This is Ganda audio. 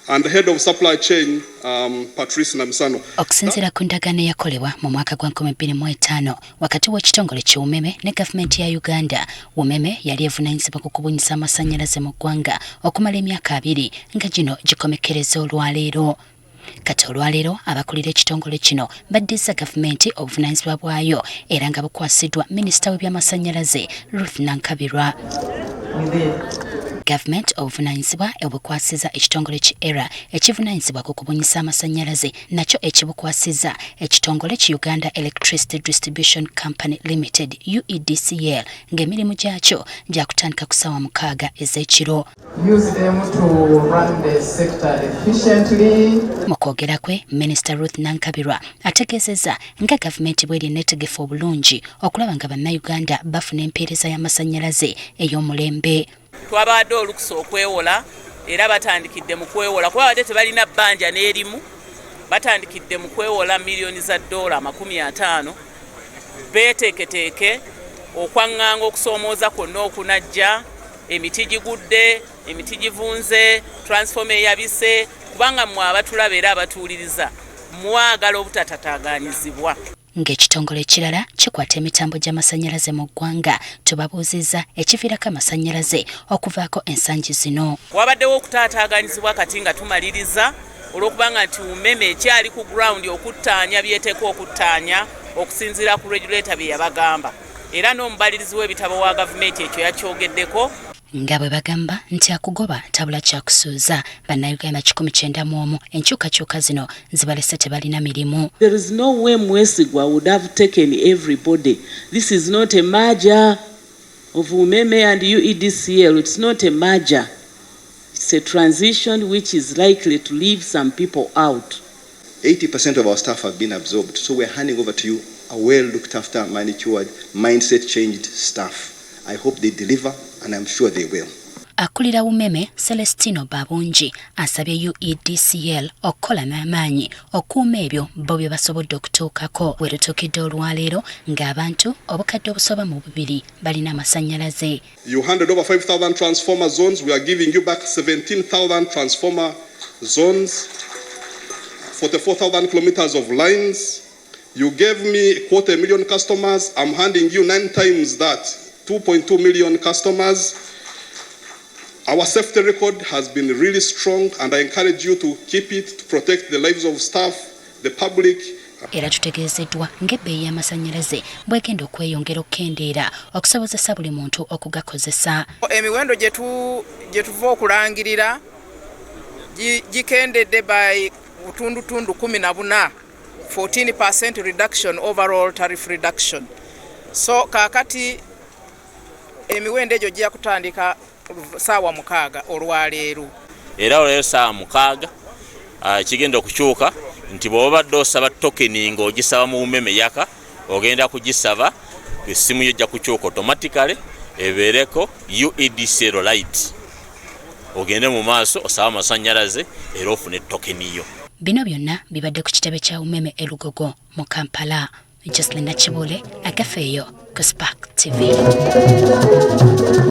and the head of supply chain, Patrice Namisano. Okusinziira ku ndagaano eyakolebwa mu mwaka gwa 2025 wakati w'ekitongole ky'Umeme ne gavumenti ya Uganda, Umeme yali evunaanyizibwa ku kubunyisa amasannyalaze mu ggwanga okumala emyaka 2 nga gino gikomekereza olwaleero. Kati olwaleero abakulira ekitongole kino baddiza gavumenti obuvunaanyizibwa bwayo era nga bukwasiddwa minisita w'ebyamasannyalaze Ruth Nankabirwa. Government obuvunaanyizibwa obukwasiza ekitongole ki ERA ekivunaanyizibwa ku kubunyisa amasannyalaze nakyo ekibukwasiza ekitongole ki Uganda Electricity Distribution Company Limited UEDCL ng'emirimu gyakyo gya kutandika ku ssaawa 6 ez'ekiro. Mu kwogera kwe, Minisita Ruth Nankabirwa ategeezezza nga gavumenti bw'eri neetegefu obulungi okulaba nga bannayuganda bafuna empeereza y'amasannyalaze ey'omulembe. Twabadde olukusa okwewola era batandikidde mu kwewola kuba badde tebalina bbanja n'erimu, batandikidde mu kwewola miliyoni za $50 beeteeketeeke okwaŋŋanga okusoomooza kwonna okunajja, emiti gigudde, emiti givunze, transformer eyabise, kubanga mmwe abatulaba era abatuuliriza mwagala obutatataaganyizibwa. Ng'ekitongole ekirala kikwata emitambo gy'amasannyalaze mu ggwanga tubabuuzizza ekiviirako amasannyalaze okuvaako ensangi zino. Wabaddewo okutaataaganyizibwa kati nga tumaliriza olw'okubanga nti Umeme ekyali ku ground okuttaanya byeteekwa okuttaanya okusinziira ku regulator bye yabagamba, era n'omubalirizi w'ebitabo wa gavumenti ekyo yakyogeddeko. Nga bwe bagamba nti akugoba tabula kyakusuuza, bannayuganda 191 enkyukakyuka zino zibalese tebalina mirimu. There is no way Mwesigwa would have taken everybody. This is not a merger of Umeme and UEDCL. It's not a merger. It's a transition which is likely to leave some people out. 80% of our staff have been absorbed, so we're handing over to you a well looked after, manicured, mindset changed staff. I hope they deliver, and I'm sure they will. Akulira Umeme Celestino Babungi asabye UEDCL okukola n'amaanyi okuuma ebyo bo bye basobodde okutuukako we lutuukidde olwaleero ng'abantu obukadde obusoba mu 2 balina amasannyalaze. You handed over 5,000 transformer zones. We are giving you back 17,000 transformer zones, 44,000 kilometers of lines. You gave me 250,000 customers. I'm handing you 9 times that, 2.2 million customers. Our safety record has been really strong, and I encourage you to keep it to protect the lives of staff, the public. Era tutegeezeddwa ng'ebbeeyi y'amasannyalaze bw'egenda okweyongera okukendeera okusobozesa buli muntu okugakozesa. Emiwendo gye tuva okulangirira gikendedde by butundutundu 14, 14% reduction, overall tariff reduction. So kaakati emiwendo egyo gya kutandika ssaawa 6 olwaleero. Era olwaleero ssaawa 6 kigenda okukyuka nti bw'obadde osaba tokeni ng'ogisaba mu Umeme yaka ogenda kugisaba essimu yo ejja kukyuka automatically ebeereko UEDCL Lite. Ogende mu maaso osaba amasannyalaze era ofune tokeni yo. Bino byonna bibadde ku kitebe kya Umeme e Lugogo mu Kampala. Jocelyn Nakibule, Agafeeyo ku Spark TV.